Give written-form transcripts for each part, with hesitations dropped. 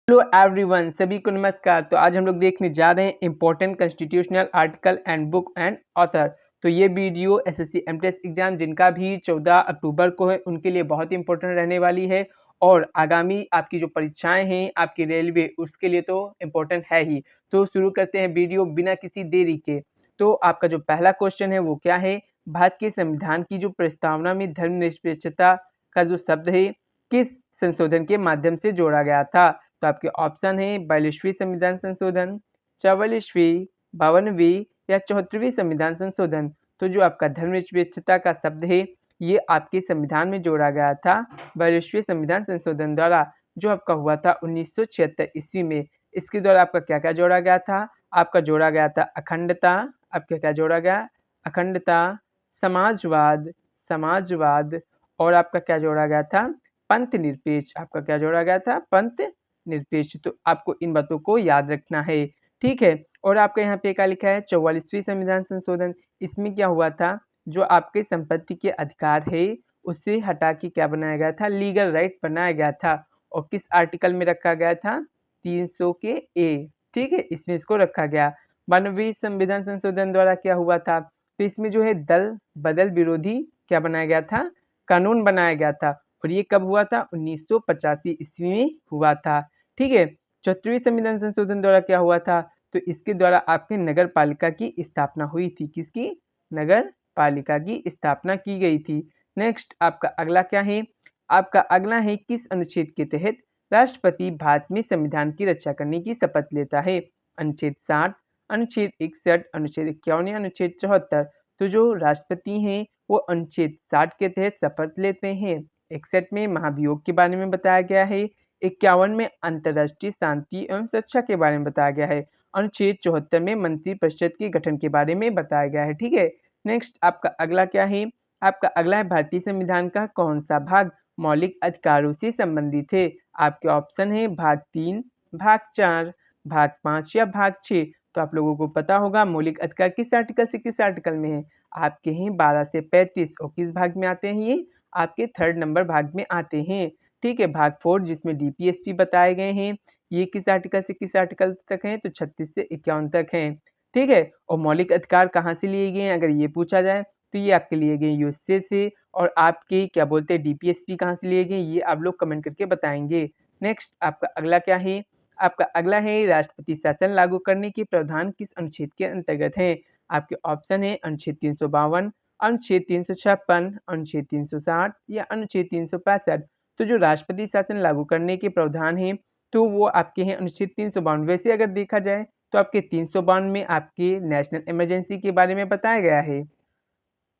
Hello everyone, सभी को नमस्कार। तो आज हम लोग देखने जा रहे हैं important constitutional article and book and author. तो ये वीडियो एसएससी एमटीएस एग्जाम जिनका भी 14 अक्टूबर को है उनके लिए बहुत ही इंपॉर्टेंट रहने वाली है। और आगामी आपकी जो परीक्षाएं हैं आपकी रेलवे, उसके लिए तो इम्पोर्टेंट है ही। तो शुरू करते हैं वीडियो बिना किसी देरी के। तो आपका जो पहला क्वेश्चन है वो क्या है? भारत के संविधान की जो प्रस्तावना में धर्मनिरपेक्षता का जो शब्द है किस संशोधन के माध्यम से जोड़ा गया था? तो आपके ऑप्शन है 42वीं संविधान संशोधन, 44वीं, 52वीं या 74वीं संविधान संशोधन। तो जो आपका धर्मनिरपेक्षता का शब्द है ये आपके संविधान में जोड़ा गया था 42वें संविधान संशोधन द्वारा, जो आपका हुआ था 1976 ईस्वी में। इसके द्वारा आपका क्या क्या जोड़ा गया था? आपका जोड़ा गया था अखंडता। आपका क्या जोड़ा गया? अखंडता, समाजवाद, समाजवाद और आपका क्या जोड़ा गया था? पंथ निरपेक्ष। आपका क्या जोड़ा गया था? पंथ निरपेक्ष। तो आपको इन बातों को याद रखना है, ठीक है। और आपका यहाँ पे क्या लिखा है? 44वीं संविधान संशोधन। इसमें क्या हुआ था? जो आपके संपत्ति के अधिकार है उसे हटा के क्या बनाया गया था? लीगल राइट बनाया गया था। और किस आर्टिकल में रखा गया था? 300 के ए, ठीक है, इसमें इसको रखा गया। 92वीं संविधान संशोधन द्वारा क्या हुआ था? तो इसमें जो है दल बदल विरोधी क्या बनाया गया था? कानून बनाया गया था। और ये कब हुआ था? 1985 ईस्वी में हुआ था, ठीक है। 74वीं संविधान संशोधन द्वारा क्या हुआ था? तो इसके द्वारा आपकी नगर पालिका की स्थापना हुई थी। किसकी? नगर पालिका की स्थापना की गई थी। नेक्स्ट आपका अगला क्या है? आपका अगला है किस अनुच्छेद के तहत राष्ट्रपति भारत में संविधान की रक्षा करने की शपथ लेता है? अनुच्छेद 60, अनुच्छेद 61, अनुच्छेद 51 या अनुच्छेद 74। तो जो राष्ट्रपति हैं वो अनुच्छेद 60 के तहत शपथ लेते हैं। 61 में महाभियोग के बारे में बताया गया है। 51 में अंतर्राष्ट्रीय शांति एवं सुरक्षा के बारे में बताया गया है। अनुच्छेद 74 में मंत्रिपरिषद के गठन के बारे में बताया गया है, ठीक है। नेक्स्ट आपका अगला क्या है? आपका अगला है भारतीय संविधान का कौन सा भाग मौलिक अधिकारों से संबंधित है? आपके ऑप्शन है भाग 3, भाग 4, भाग 5 या भाग 6। तो आप लोगों को पता होगा मौलिक अधिकार किस आर्टिकल से किस आर्टिकल में है? आपके हैं 12 से 35। और किस भाग में आते हैं ये? आपके 3rd नंबर भाग में आते हैं, ठीक है। भाग 4 जिसमें डीपीएसपी बताए गए हैं, ये किस आर्टिकल से किस आर्टिकल तक हैं? तो 36 से 51 तक हैं, ठीक है। और मौलिक अधिकार कहाँ से लिए गए हैं अगर ये पूछा जाए तो ये आपके लिए गए यूएसए से। और आपके क्या बोलते हैं डीपीएसपी कहाँ से लिए गए ये आप लोग कमेंट करके बताएंगे। नेक्स्ट आपका अगला क्या है? आपका अगला है राष्ट्रपति शासन लागू करने के प्रावधान किस अनुच्छेद के अंतर्गत है? आपके ऑप्शन है अनुच्छेद 352, अनुच्छेद 356, अनुच्छेद 360 या अनुच्छेद 365। तो जो राष्ट्रपति शासन लागू करने के प्रावधान हैं तो वो आपके हैं अनुच्छेद 352। वैसे अगर देखा जाए तो आपके 352 में आपके नेशनल इमरजेंसी के बारे में बताया गया है।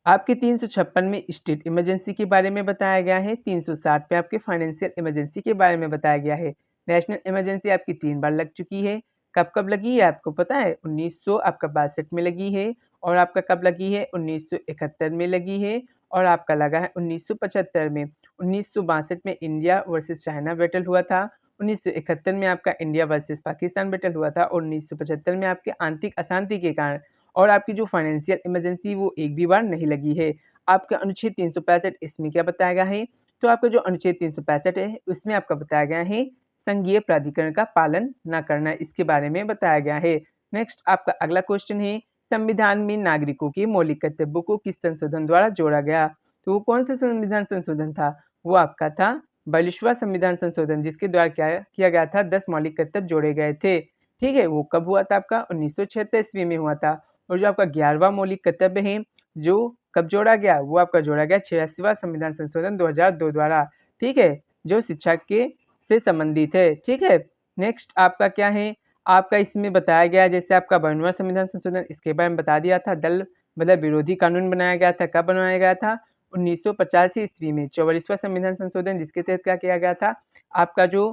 आपके 356 में स्टेट इमरजेंसी के बारे में बताया गया है। 360 पे आपके फाइनेंशियल इमरजेंसी के बारे में बताया गया है। नेशनल इमरजेंसी आपकी 3 बार लग चुकी है। कब कब लगी है आपको पता है? 1900 आपका 62 में लगी है। और आपका कब लगी है? 1971 में लगी है। और आपका लगा है 1975 में। 1962 में इंडिया वर्सेस चाइना बैटल हुआ था। 1971 में आपका इंडिया वर्सेस पाकिस्तान बैटल हुआ था। और 1975 में आपके आंतरिक अशांति के कारण और आपकी जो फाइनेंशियल इमरजेंसी वो एक भी बार नहीं लगी है। आपका अनुच्छेद 365 इसमें क्या बताया गया है? तो आपका जो अनुच्छेद 365 है उसमें आपका बताया गया है संघीय प्राधिकरण का पालन न करना, इसके बारे में बताया गया है। नेक्स्ट आपका अगला क्वेश्चन है संविधान में नागरिकों के मौलिक कर्तव्यों को किस संशोधन द्वारा जोड़ा गया? तो वो कौन सा संविधान संशोधन था? वो आपका था 42वां संविधान संशोधन, जिसके द्वारा क्या किया गया था? 10 मौलिक कर्तव्य जोड़े गए थे, ठीक है। वो कब हुआ था? आपका 1976 ईस्वी में हुआ था। और जो आपका 11वां मौलिक कर्तव्य है जो कब जोड़ा गया? वो आपका जोड़ा गया 86वां संविधान संशोधन 2002 द्वारा, ठीक है, जो शिक्षा के से संबंधित है, ठीक है। नेक्स्ट आपका क्या है? आपका इसमें बताया गया जैसे आपका 52वां संविधान संशोधन, इसके बारे में बता दिया था। दल मतलब विरोधी कानून बनाया गया था। कब बनाया गया था? 1985 ईस्वी में। 44वां संविधान संशोधन जिसके तहत क्या किया गया था? आपका जो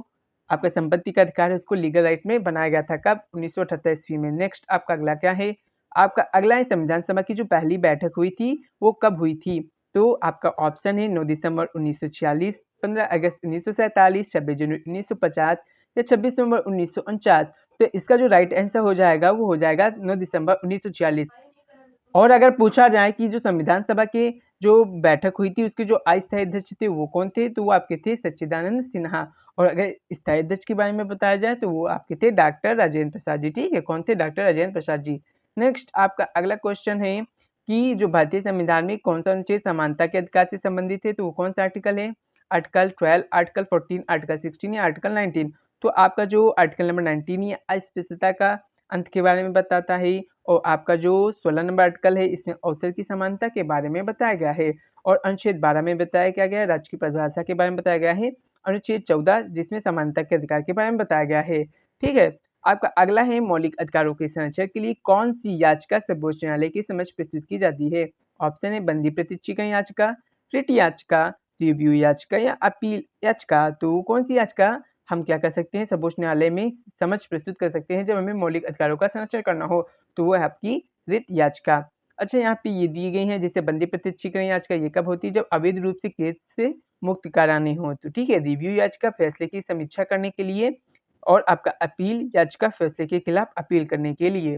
आपका संपत्ति का अधिकार है उसको लीगल राइट में बनाया गया था। कब? 1978 ईस्वी में। नेक्स्ट आपका अगला क्या है? आपका अगला है संविधान सभा की जो पहली बैठक हुई थी वो कब हुई थी? तो आपका ऑप्शन है 9 दिसंबर 1946, 15 अगस्त 1947, 26 जनवरी 1950 या 26 नवंबर 1949। तो इसका जो राइट आंसर हो जाएगा वो हो जाएगा 9 दिसंबर 1946। और अगर पूछा जाए कि जो संविधान सभा के जो बैठक हुई थी उसके जो अस्थायी अध्यक्ष थे वो कौन थे? तो वो आपके थे सच्चिदानंद सिन्हा। और अगर स्थायी अध्यक्ष के बारे में बताया जाए तो वो आपके थे डॉक्टर राजेंद्र प्रसाद जी। ठीक है, कौन थे? डॉक्टर राजेंद्र प्रसाद जी। नेक्स्ट आपका अगला क्वेश्चन है कि जो भारतीय संविधान में कौन सा अनुच्छेद समानता के अधिकार से संबंधित है, तो वो कौन सा आर्टिकल है? आर्टिकल 12, आर्टिकल 14, आर्टिकल 16 या आर्टिकल 19? तो आपका जो आर्टिकल नंबर 19 ये अस्पृश्यता का अंत के बारे में बताता है, और आपका जो 16 नंबर आर्टिकल है इसमें अवसर की समानता के बारे में बताया गया है, और अनुच्छेद 12 में बताया क्या गया है? राज्य की परिभाषा के बारे में बताया गया है। अनुच्छेद 14 जिसमें समानता के अधिकार के बारे में बताया गया है। ठीक है, आपका अगला है मौलिक अधिकारों के संरक्षण के लिए कौन सी याचिका सर्वोच्च न्यायालय के समक्ष प्रस्तुत की जाती है? ऑप्शन है बंदी प्रतीक्षिका याचिका, रिट याचिका, रिव्यू याचिका या अपील याचिका। तो कौन सी याचिका हम क्या कर सकते हैं? सर्वोच्च न्यायालय में समक्ष प्रस्तुत कर सकते हैं जब हमें मौलिक अधिकारों का संरक्षण करना हो, तो वो है आपकी रिट याचिका। अच्छा, यहाँ पे ये दी गई है जैसे बंदी प्रतीक्षिका याचिका ये कब होती है? जब अवैध रूप से केस से मुक्त कराने हो। तो ठीक है, रिव्यू याचिका फैसले की समीक्षा करने के लिए, और आपका अपील याचिका फैसले के खिलाफ अपील करने के लिए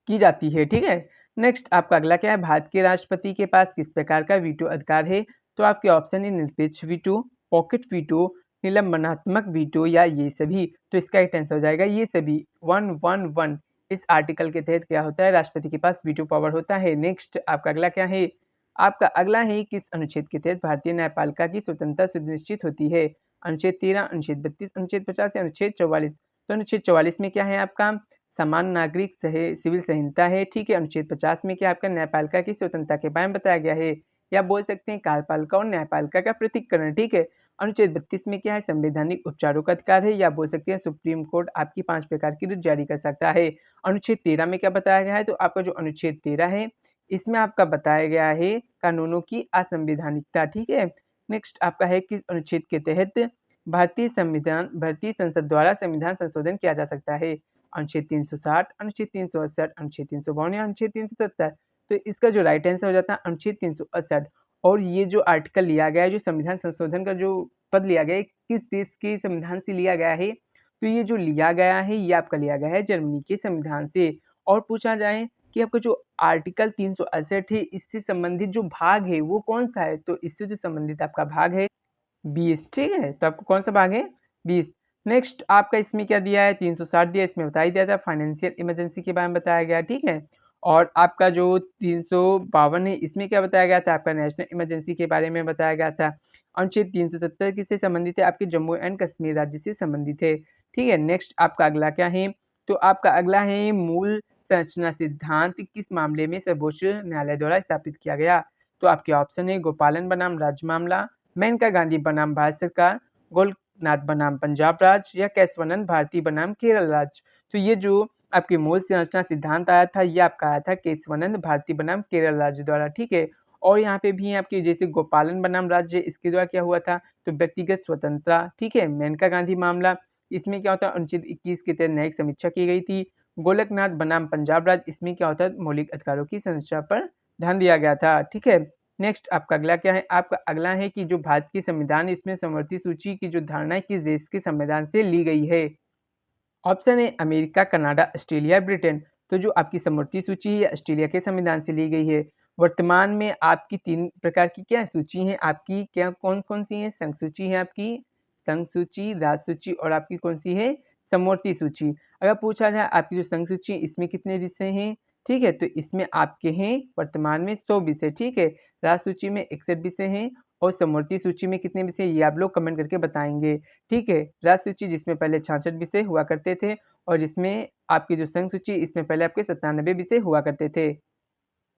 की जाती है। ठीक है, नेक्स्ट आपका अगला क्या है? भारत के राष्ट्रपति के पास किस प्रकार का वीटो अधिकार है? तो आपके ऑप्शन है निरपेक्ष वीटो, पॉकेट वीटो, निलंबनात्मक वीटो या ये सभी। तो इसका एक आंसर हो जाएगा ये सभी। 111 इस आर्टिकल के तहत क्या होता है? राष्ट्रपति के पास वीटो पावर होता है। नेक्स्ट आपका अगला क्या है? आपका अगला है किस अनुच्छेद के तहत भारतीय न्यायपालिका की स्वतंत्रता सुनिश्चित होती है? अनुच्छेद 13, अनुच्छेद 32, अनुच्छेद 50 या अनुच्छेद 44? तो अनुच्छेद 44 में क्या है आपका? समान नागरिक सिविल संहिता है। ठीक है, अनुच्छेद 50 में क्या आपका? न्यायपालिका की स्वतंत्रता के बारे में बताया गया है, या बोल सकते हैं कार्यपालिका और न्यायपालिका का पृथक्करण। ठीक है, अनुच्छेद 32 में क्या है? संवैधानिक उपचारों का अधिकार है, या बोल सकते हैं सुप्रीम कोर्ट आपकी 5 प्रकार की रिट जारी कर सकता है। अनुच्छेद 13 में क्या बताया गया है? तो आपका जो अनुच्छेद 13 है इसमें आपका बताया गया है कानूनों की असंवैधानिकता। ठीक है, नेक्स्ट आपका है किस अनुच्छेद के तहत भारतीय संसद द्वारा संविधान संशोधन किया जा सकता है? अनुच्छेद 360, अनुच्छेद 368, अनुच्छेद 352 या अनुच्छेद 370? तो इसका जो राइट आंसर हो जाता है अनुच्छेद 368। और ये जो आर्टिकल लिया गया है, जो संविधान संशोधन का जो पद लिया गया है, किस देश के संविधान से लिया गया है? तो ये जो लिया गया है ये आपका लिया गया है जर्मनी के संविधान से। और पूछा जाए कि आपका जो आर्टिकल 368 है इससे संबंधित जो भाग है वो कौन सा है? तो इससे जो संबंधित आपका भाग है 20। ठीक है, तो आपको कौन सा भाग है? 20। नेक्स्ट आपका इसमें क्या दिया है? 360 दिया, इसमें बता ही दिया था फाइनेंशियल इमरजेंसी के बारे में बताया गया। ठीक है, और आपका जो 352 है इसमें क्या बताया गया था? आपका नेशनल इमरजेंसी के बारे में बताया गया था। अनुच्छेद 370 किससे संबंधित है? आपके जम्मू एंड कश्मीर राज्य से संबंधित है। ठीक है, नेक्स्ट आपका अगला क्या है? तो आपका अगला है मूल संरचना सिद्धांत किस मामले में सर्वोच्च न्यायालय द्वारा स्थापित किया गया? तो आपके ऑप्शन है गोपालन बनाम राज्य मामला, मेनका गांधी बनाम भारत सरकार, गोलकनाथ बनाम पंजाब राज्य या केशवानंद भारती बनाम केरल राज्य? तो ये जो आपके मूल संरचना सिद्धांत आया था ये आपका आया था केशवानंद भारती बनाम केरल राज्य द्वारा। ठीक है, और यहाँ पे भी आपकी जैसे गोपालन बनाम राज्य इसके द्वारा क्या हुआ था? तो व्यक्तिगत स्वतंत्रता। ठीक है, मेनका गांधी मामला इसमें क्या होता है? अनुच्छेद 21 के तहत न्यायिक समीक्षा की गई थी। गोलकनाथ बनाम पंजाब राज्य इसमें क्या होता है? मौलिक अधिकारों की संरक्षा पर ध्यान दिया गया था। ठीक है, नेक्स्ट आपका अगला क्या है? आपका अगला है कि जो भारत की संविधान इसमें समवर्ती सूची की जो धारणा है किस देश के संविधान से ली गई है? ऑप्शन है अमेरिका, कनाडा, ऑस्ट्रेलिया, ब्रिटेन। तो जो आपकी समवर्ती सूची है ऑस्ट्रेलिया के संविधान से ली गई है। वर्तमान में आपकी 3 प्रकार की क्या सूची है आपकी? क्या कौन-कौन सी है? संघ सूची है आपकी, संघ सूची, राज्य सूची और आपकी कौन सी है? समवर्ती सूची। अगर पूछा जाए आपकी जो संघ सूची इसमें कितने विषय हैं? ठीक है, तो इसमें आपके हैं वर्तमान में 100 विषय। ठीक है, राज्य सूची में 61 विषय हैं, और समवर्ती सूची में कितने विषय ये आप लोग कमेंट करके बताएंगे। ठीक है, राज्य सूची जिसमें पहले 66 विषय हुआ करते थे, और जिसमें आपकी जो संघ सूची इसमें पहले आपके 97 विषय हुआ करते थे।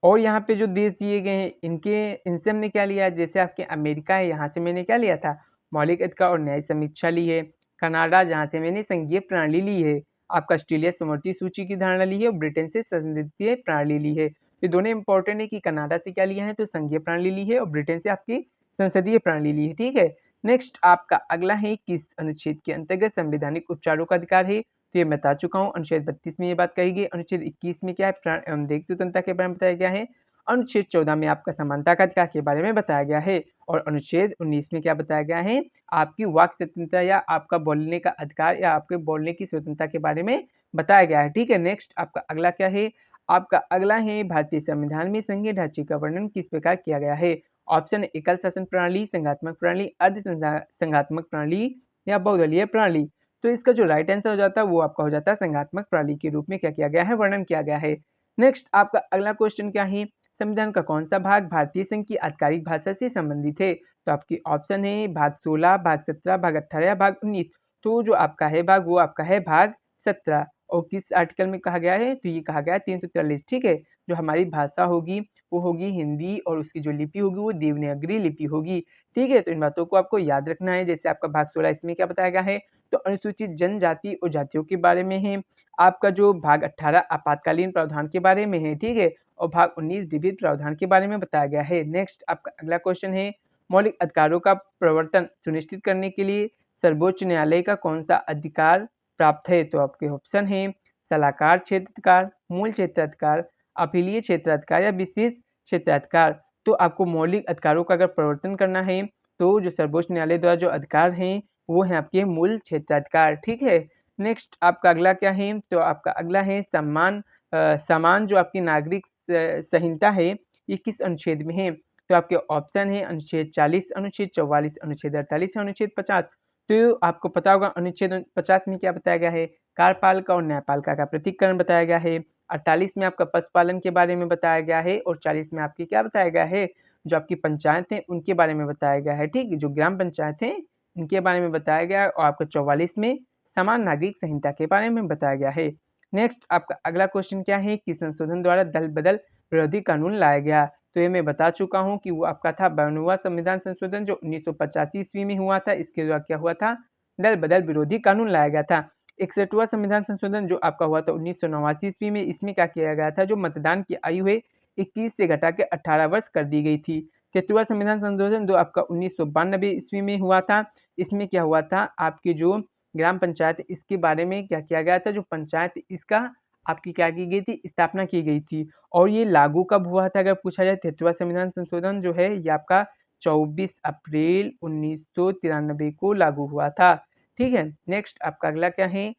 और यहाँ पे जो देश दिए गए हैं इनसे हमने क्या लिया? जैसे आपके अमेरिका है यहाँ से मैंने क्या लिया था? मौलिक अधिकार और न्याय समीक्षा ली है। कनाडा जहाँ से मैंने संघीय प्रणाली ली है। आपका ऑस्ट्रेलिया समवर्ती सूची की धारणा ली है, और ब्रिटेन से संसदीय प्रणाली ली है। ये दोनों इंपॉर्टेंट है कि कनाडा से क्या लिया है? तो संघीय प्रणाली ली है, और ब्रिटेन से आपकी संसदीय प्रणाली ली है। ठीक है, नेक्स्ट आपका अगला है किस अनुच्छेद के अंतर्गत संवैधानिक उपचारों का अधिकार है? तो ये मैं बता चुका हूँ, अनुच्छेद 32 में ये बात कही गई। अनुच्छेद 21 में क्या है? प्राण एवं देह स्वतंत्रता के बारे में बताया गया है। अनुच्छेद 14 में आपका समानता का अधिकार के बारे में बताया गया है, और अनुच्छेद 19 में क्या बताया गया है? आपकी वाक स्वतंत्रता या आपका बोलने का अधिकार या आपके बोलने की स्वतंत्रता के बारे में बताया गया है। ठीक है, नेक्स्ट आपका अगला क्या है? आपका अगला है भारतीय संविधान में संघीय ढांचे का वर्णन किस प्रकार किया गया है? ऑप्शन एकल शासन प्रणाली, संघात्मक प्रणाली, अर्ध संघात्मक प्रणाली या बहुदलीय प्रणाली। तो इसका जो राइट आंसर हो जाता है वो आपका हो जाता है संघात्मक प्रणाली के रूप में क्या किया गया है, वर्णन किया गया है। नेक्स्ट आपका अगला क्वेश्चन क्या है, संविधान का कौन सा भाग भारतीय संघ की आधिकारिक भाषा से संबंधित है? तो आपकी ऑप्शन है भाग 16, भाग 17, भाग 18 या भाग 19। तो जो आपका है भाग वो आपका है भाग 17। और किस आर्टिकल में कहा गया है, तो ये कहा गया है 343, ठीक है। जो हमारी भाषा होगी वो होगी हिंदी और उसकी जो लिपि होगी वो देवनागरी लिपि होगी, ठीक है। तो इन बातों को आपको याद रखना है। जैसे आपका भाग 16 इसमें क्या बताया गया है, तो अनुसूचित जनजाति और जातियों के बारे में है। आपका जो भाग 18 आपातकालीन प्रावधान के बारे में है, ठीक है। और भाग 19 विविध प्रावधान के बारे में बताया गया है। नेक्स्ट आपका अगला क्वेश्चन है, मौलिक अधिकारों का प्रवर्तन सुनिश्चित करने के लिए सर्वोच्च न्यायालय का कौन सा अधिकार प्राप्त है? तो आपके ऑप्शन है सलाहकार क्षेत्राधिकार, मूल क्षेत्राधिकार, अपीलीय क्षेत्राधिकार या विशेष क्षेत्राधिकार। तो आपको मौलिक अधिकारों का अगर प्रवर्तन करना है तो जो सर्वोच्च न्यायालय द्वारा जो अधिकार हैं वो है आपके मूल क्षेत्राधिकार, ठीक है। नेक्स्ट आपका अगला क्या है, तो आपका अगला है समान जो आपकी नागरिक संहिता है ये किस अनुच्छेद में है? तो आपके ऑप्शन है अनुच्छेद 40, अनुच्छेद 44, अनुच्छेद 48 या अनुच्छेद 50। तो आपको पता होगा अनुच्छेद 50 में क्या बताया गया है, कार्यपालिका और न्यायपालिका का पृथक्करण बताया गया है। 48 में आपका पशुपालन के बारे में बताया गया है और 40 में आपकी क्या बताया गया है, जो आपकी पंचायत है उनके बारे में बताया गया है, ठीक है। जो ग्राम पंचायत है इनके बारे में बताया गया है। और आपका 44 में समान नागरिक संहिता के बारे में बताया गया है। नेक्स्ट आपका अगला क्वेश्चन क्या है, कि संशोधन द्वारा दल बदल विरोधी कानून लाया गया? तो ये मैं बता चुका हूँ कि वो आपका था 52वां संविधान संशोधन जो 1985 ईस्वी में हुआ था। इसके द्वारा क्या हुआ था, दल बदल विरोधी कानून लाया गया था। 61वां संविधान संशोधन जो आपका हुआ था 1989 ईस्वी में, इसमें क्या किया गया था, जो मतदान की आयु है 21 से घटा के 18 वर्ष कर दी गई थी। 73वां संविधान संशोधन जो आपका 1992 ईस्वी में हुआ था, इसमें क्या हुआ था, आपकी जो ग्राम पंचायत इसके बारे में क्या किया गया था, जो पंचायत इसका आपकी क्या की गई थी, स्थापना की गई थी। और ये लागू कब हुआ था अगर पूछा जाए, 73वां संविधान संशोधन जो है ये आपका 24 अप्रैल 1993 को लागू हुआ था, ठीक है। नेक्स्ट आपका अगला क्या है,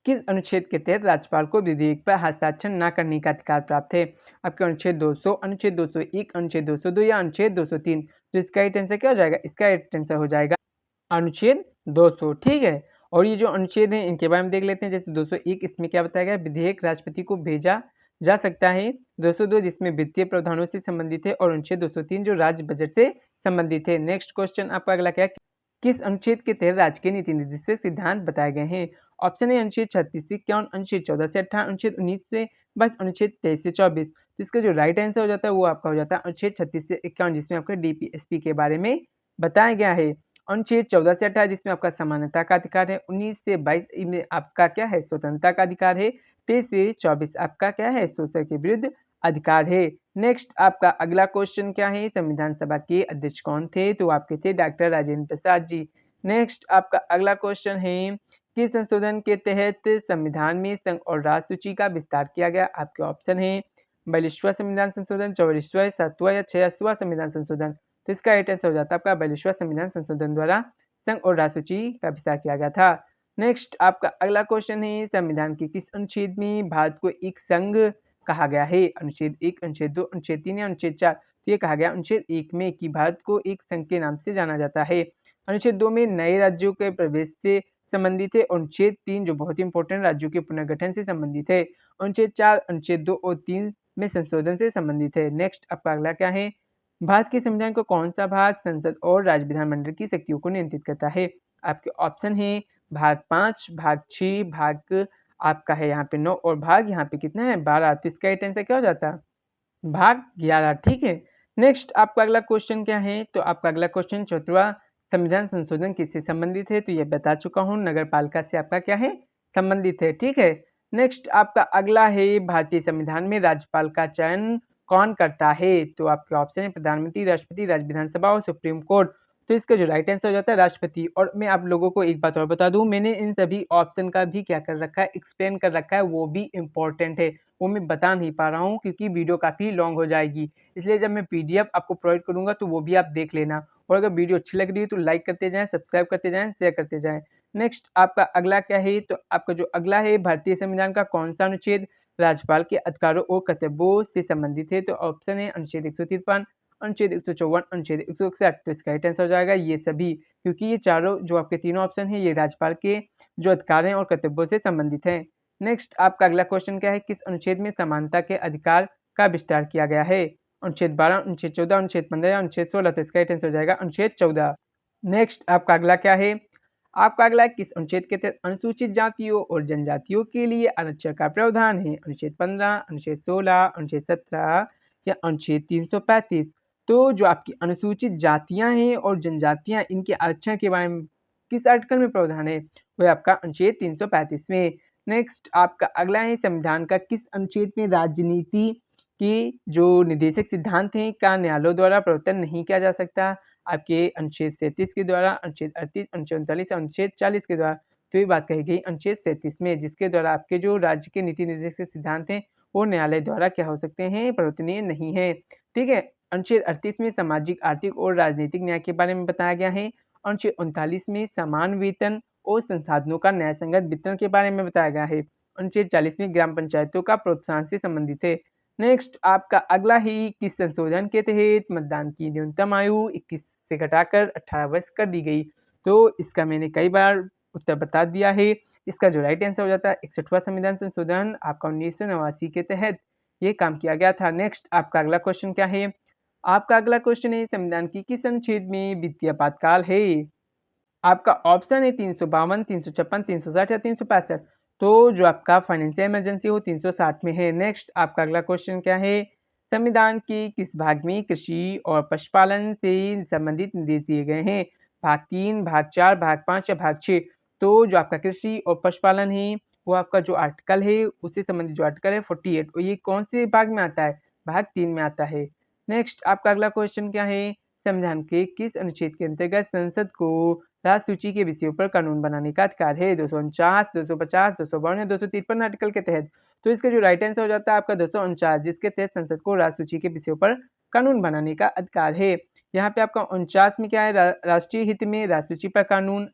किस अनुच्छेद के तहत राज्यपाल को विधेयक पर हस्ताक्षर न करने का अधिकार प्राप्त है? आपके अनुच्छेद 200, अनुच्छेद 201, अनुच्छेद 202 या अनुच्छेद 203। तो इसका राइट आंसर क्या हो जाएगा, इसका राइट आंसर हो जाएगा अनुच्छेद 200, ठीक है। और ये जो अनुच्छेद हैं इनके बारे में देख लेते हैं। जैसे 201 इसमें क्या बताया गया, विधेयक राष्ट्रपति को भेजा जा सकता है। 202 जिसमें वित्तीय प्रावधानों से संबंधित है और अनुच्छेद 203 जो राज्य बजट से संबंधित है। नेक्स्ट क्वेश्चन आपका अगला क्या है, किस अनुच्छेद के तहत राजकीय नीति निर्देशक सिद्धांत बताए गए हैं? ऑप्शन है अनुच्छेद 36 से 51, अनुच्छेद 14 से 18, अनुच्छेद 19 से 22, अनुच्छेद 23 से 24। तो इसका जो राइट आंसर हो जाता है वो आपका हो जाता है अनुच्छेद 36 से 51 जिसमें आपका डीपीएसपी के बारे में बताया गया है। अनुच्छेद 14 से 18 जिसमें आपका समानता का अधिकार है। 19 से 22 में आपका क्या है, स्वतंत्रता का अधिकार है। 23 से 24 आपका क्या है, शोषण के विरुद्ध अधिकार है। नेक्स्ट आपका अगला क्वेश्चन क्या है, संविधान सभा के अध्यक्ष कौन थे? तो आपके थे डॉक्टर राजेंद्र प्रसाद जी। नेक्स्ट आपका अगला क्वेश्चन है, किस संशोधन के तहत संविधान में संघ और राज्य सूची का विस्तार किया गया? आपके ऑप्शन है 42वां संविधान संशोधन, 44वां, 7वां या 86वां संविधान संशोधन। तो इसका राइट आंसर हो जाता है आपका 42वां संविधान संशोधन द्वारा संघ और राज्य सूची का विस्तार किया गया था। नेक्स्ट आपका अगला क्वेश्चन है, संविधान के किस अनुच्छेद में भारत को एक संघ कहा गया है? अनुच्छेद 1, अनुच्छेद 2, अनुच्छेद 3 या अनुच्छेद 4। तो ये कहा गया अनुच्छेद 1 में कि भारत को एक संघ के नाम से जाना जाता है। अनुच्छेद 2 में नए राज्यों के प्रवेश से संबंधित है। अनुच्छेद 3 जो बहुत इंपॉर्टेंट राज्यों के पुनर्गठन से संबंधित है। अनुच्छेद 4, अनुच्छेद 2 और 3 में संशोधन से संबंधित है। नेक्स्ट आपका अगला क्या है, भारत के संविधान का कौन सा भाग संसद और राज्य विधानमंडल की शक्तियों को नियंत्रित करता है? आपके ऑप्शन है भाग 5, भाग 6, भाग आपका है यहाँ पे 9 और भाग यहाँ पे कितना है 12। तो इसका राइट आंसर क्या हो जाता है, भाग 11, ठीक है। नेक्स्ट आपका अगला क्वेश्चन क्या है, तो आपका अगला क्वेश्चन 74वां संविधान संशोधन किससे संबंधित है? तो ये बता चुका हूँ, नगर पालिका से आपका क्या है, संबंधित है, ठीक है। नेक्स्ट आपका अगला है, भारतीय संविधान में राज्यपाल का चयन कौन करता है? तो आपके ऑप्शन है प्रधानमंत्री, राष्ट्रपति, राज्य विधानसभा और सुप्रीम कोर्ट। तो इसका जो राइट आंसर हो जाता है राष्ट्रपति। और मैं आप लोगों को एक बात और बता दूं, मैंने इन सभी ऑप्शन का भी क्या कर रखा है, एक्सप्लेन कर रखा है, वो भी इम्पोर्टेंट है। वो मैं बता नहीं पा रहा हूँ क्योंकि वीडियो काफ़ी लॉन्ग हो जाएगी, इसलिए जब मैं पीडीएफ आपको प्रोवाइड करूँगा तो वो भी आप देख लेना। और अगर वीडियो अच्छी लग रही है तो लाइक करते जाएं, सब्सक्राइब करते जाएं, शेयर करते जाएं। नेक्स्ट आपका अगला क्या है, तो आपका जो अगला है, भारतीय संविधान का कौन सा अनुच्छेद राज्यपाल के अधिकारों और कर्तव्यों से संबंधित है? तो ऑप्शन है अनुच्छेद 153, अनुच्छेद 154, अनुच्छेद 161। तो इसका राइट आंसर हो जाएगा ये सभी, क्योंकि ये चारों जो आपके तीनों ऑप्शन हैं ये राज्यपाल के जो अधिकार हैं और कर्तव्यों से संबंधित हैं। नेक्स्ट आपका अगला क्वेश्चन क्या है, किस अनुच्छेद में समानता के अधिकार का विस्तार किया गया है? अनुच्छेद 12, अनुच्छेद 14, अनुच्छेद 15 या अनुच्छेद 16। तो इसका राइट आंसर हो जाएगा अनुच्छेद 14। नेक्स्ट आपका अगला क्या है, आपका अगला किस अनुच्छेद के तहत अनुसूचित जातियों और जनजातियों के लिए आरक्षण का प्रावधान है? अनुच्छेद 15, अनुच्छेद 16, अनुच्छेद 17 या अनुच्छेद 335। तो जो आपकी अनुसूचित जातियां हैं और जनजातियां, इनके आरक्षण के बारे में किस आर्टिकल में प्रावधान है? वह आपका अनुच्छेद 335 में। नेक्स्ट आपका अगला है, संविधान का किस अनुच्छेद में राजनीति की जो निर्देशक सिद्धांत हैं का न्यायालयों द्वारा प्रवर्तन नहीं किया जा सकता? आपके अनुच्छेद 37 के द्वारा, अनुच्छेद 38, अनुच्छेद 39, अनुच्छेद 40 के द्वारा। तो ये बात कही गई अनुच्छेद 37 में, जिसके द्वारा आपके जो राज्य के नीति निर्देशक सिद्धांत हैं वो न्यायालय द्वारा क्या हो सकते हैं, परिवर्तनीय नहीं है। ठीक है। अनुच्छेद 38 में सामाजिक, आर्थिक और राजनीतिक न्याय के बारे में बताया गया है। अनुच्छेद 39 में समान वेतन और संसाधनों का न्याय संगत वितरण के बारे में बताया गया है। अनुच्छेद 40 में ग्राम पंचायतों का प्रोत्साहन से संबंधित है। नेक्स्ट आपका अगला ही, किस संशोधन के तहत मतदान की न्यूनतम आयु 21 से घटाकर 18 वर्ष कर दी गई? तो इसका मैंने कई बार उत्तर बता दिया है। इसका जो राइट आंसर हो जाता है 61वां संविधान संशोधन आपका 1989 के तहत ये काम किया गया था। नेक्स्ट आपका अगला क्वेश्चन क्या है, आपका अगला क्वेश्चन है, संविधान की किस अनुच्छेद में वित्तीय आपातकाल है? आपका ऑप्शन है 352, 356, 360 या 365। तो जो आपका फाइनेंशियल इमरजेंसी हो 360 में है। नेक्स्ट आपका अगला क्वेश्चन क्या है, संविधान के किस भाग में कृषि और पशुपालन से संबंधित निर्देश दिए गए हैं? भाग 3, भाग 4, भाग 5 या भाग 6। तो जो आपका कृषि और पशुपालन है वो आपका जो आर्टिकल है उससे संबंधित जो आर्टिकल है 48, और ये कौन से भाग में आता है? भाग 3 में आता है। नेक्स्ट आपका अगला क्वेश्चन क्या है, संविधान के किस अनुच्छेद के अंतर्गत संसद को राज्य सूची के विषयों पर कानून बनाने का अधिकार है? 249, 250, 252 या 253 आर्टिकल के तहत। तो इसका जो राइट आंसर हो जाता है आपका 249, जिसके तहत संसद को राज्य सूची के विषयों पर कानून बनाने का अधिकार है। यहाँ पे आपका 49 में क्या है, राष्ट्रीय हित में राज्य सूची पर कानून,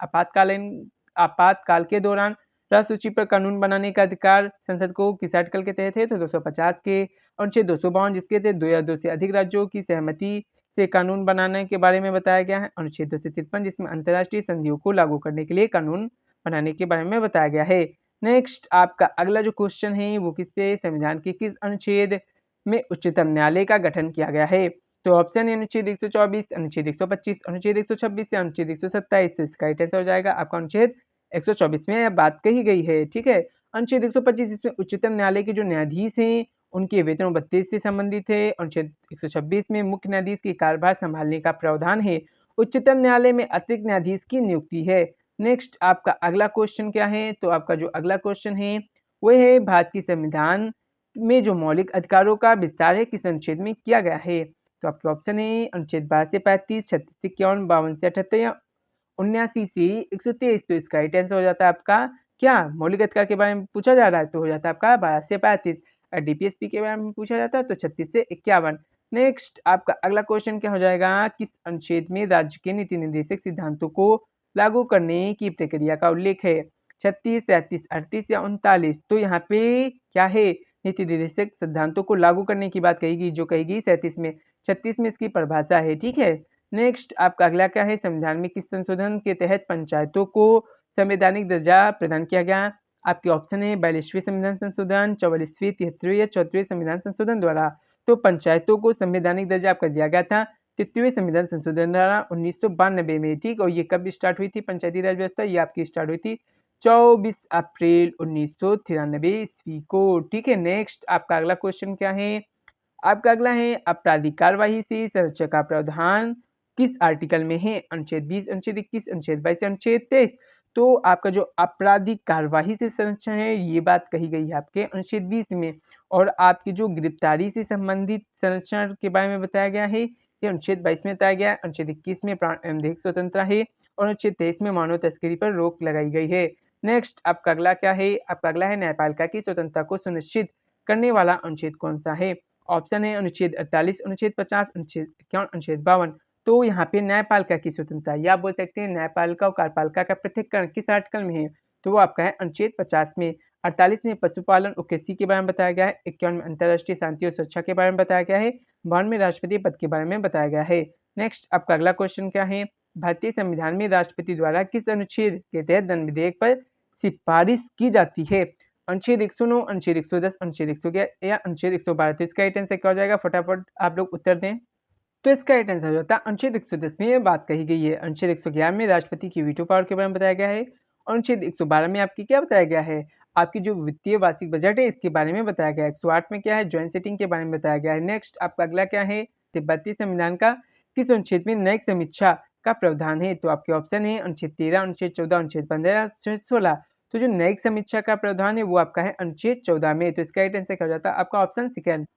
आपातकाल के दौरान राज्य सूची पर कानून बनाने का अधिकार संसद को किस आर्टिकल के तहत है? तो 250 के। अनुच्छेद 252 जिसके तहत 2 या 2 से अधिक राज्यों की सहमति से कानून बनाने के बारे में बताया गया है। अनुच्छेद 253 जिसमें अंतर्राष्ट्रीय संधियों को लागू करने के लिए कानून बनाने के बारे में बताया गया है। नेक्स्ट आपका अगला जो क्वेश्चन है वो किससे, संविधान के किस अनुच्छेद में उच्चतम न्यायालय का गठन किया गया है? तो ऑप्शन है अनुच्छेद 124, अनुच्छेद 125, अनुच्छेद 126 या अनुच्छेद 127। इसका राइट आंसर हो जाएगा आपका अनुच्छेद 124 में यह बात कही गई है। ठीक है। अनुच्छेद 125 इसमें उच्चतम न्यायालय के जो न्यायाधीश हैं उनके वेतन और भत्ते से संबंधित है। अनुच्छेद 126 में मुख्य न्यायाधीश की कार्यभार संभालने का प्रावधान है। उच्चतम न्यायालय में अतिरिक्त न्यायाधीश की नियुक्ति है। नेक्स्ट आपका अगला क्वेश्चन क्या है, तो आपका जो अगला क्वेश्चन है वह है, भारत के संविधान में जो मौलिक अधिकारों का विस्तार है किस अनुच्छेद में किया गया है? तो आपके ऑप्शन है अनुच्छेद 12 से 35, 36 से 51, 52 से 78 या 79 से 123। तो इसका राइट आंसर हो जाता है आपका क्या, मौलिक अधिकार के बारे में पूछा जा रहा है तो हो जाता है आपका 12 से 35। डीपीएसपी के बारे में पूछा जाता है तो 36 से 51। नेक्स्ट आपका अगला क्वेश्चन क्या हो जाएगा, किस अनुच्छेद में राज्य के नीति निर्देशक सिद्धांतों को लागू करने की प्रक्रिया का उल्लेख है? 36, 33, 38 या 39। तो यहाँ पे क्या है, नीति निर्देशक सिद्धांतों को लागू करने की बात कहेगी, जो कहेगी 37 में। 36 में इसकी परिभाषा है। ठीक है। नेक्स्ट आपका अगला क्या है, संविधान में किस संशोधन के तहत पंचायतों को संवैधानिक दर्जा प्रदान किया गया? आपके ऑप्शन है 42वें संविधान संशोधन, 44वें, 73वें या 74वें संविधान संशोधन द्वारा। तो पंचायतों को संवैधानिक दर्जा आपका दिया गया था 73वें संविधान संशोधन द्वारा 1992 में। ठीक। और ये कब स्टार्ट हुई थी पंचायती राज व्यवस्था? ये आपकी स्टार्ट हुई थी 24 अप्रैल 1993 ईस्वी को। ठीक है। नेक्स्ट आपका अगला क्वेश्चन क्या है, आपका अगला है, आपराधिक कार्यवाही से संरक्षण का प्रावधान किस आर्टिकल में है? अनुच्छेद 20, अनुच्छेद 21, अनुच्छेद 22, अनुच्छेद 23। तो आपका जो आपराधिक कार्यवाही से संरक्षण है ये बात कही गई है आपके अनुच्छेद 20 में, और आपकी जो गिरफ्तारी से संबंधित संरक्षण के बारे में बताया गया है ये अनुच्छेद 22 में बताया गया है। अनुच्छेद 21 में प्राण एवं देह स्वतंत्रता है, और अनुच्छेद 23 में मानव तस्करी पर रोक लगाई गई है। नेक्स्ट आपका अगला क्या है, आपका अगला है, न्यायपालिका की स्वतंत्रता को सुनिश्चित करने वाला अनुच्छेद कौन सा है? ऑप्शन है अनुच्छेद 48, अनुच्छेद 50, अनुच्छेद 51, अनुच्छेद 52। तो यहाँ पे न्यायपालिका की स्वतंत्रता, या आप बोल सकते हैं न्यायपालिका और कार्यपालिका का पृथक्करण किस आर्टिकल में है? तो वो आपका है अनुच्छेद 50 में। 48 में पशुपालन और कृषि के बारे में बताया गया है। 51 में अंतर्राष्ट्रीय शांति और सुरक्षा के बारे में बताया गया है। 52 में राष्ट्रपति पद के बारे में बताया गया है। नेक्स्ट आपका अगला क्वेश्चन क्या है, भारतीय संविधान में राष्ट्रपति द्वारा किस अनुच्छेद के तहत दंड विधेयक पर सिफारिश की जाती है? अनुच्छेद 109, अनुच्छेद 110, अनुच्छेद 111 या अनुच्छेद 112। तो इसका राइट आंसर क्या हो जाएगा, फटाफट आप लोग उत्तर दें। तो इसका राइट आंसर हो जाता है अनुच्छेद 110 में ये बात कही गई है। अनुच्छेद 111 में राष्ट्रपति की वीटो पावर के बारे में बताया गया है। अनुच्छेद 112 में आपकी क्या बताया गया है, आपकी जो वित्तीय वार्षिक बजट है इसके बारे में बताया गया है। 108 में क्या है, ज्वाइंट सेटिंग के बारे में बताया गया है। नेक्स्ट आपका अगला क्या है, तिब्बती संविधान का किस अनुच्छेद में न्यायिक समीक्षा का प्रावधान है? तो आपके ऑप्शन है अनुच्छेद 13, अनुच्छेद 14, अनुच्छेद 15 या अनुच्छेद 16। तो जो न्यायिक समीक्षा का प्रावधान है वो आपका है अनुच्छेद 14 में। तो इसका राइट आंसर क्या हो जाता है आपका ऑप्शन सेकंड।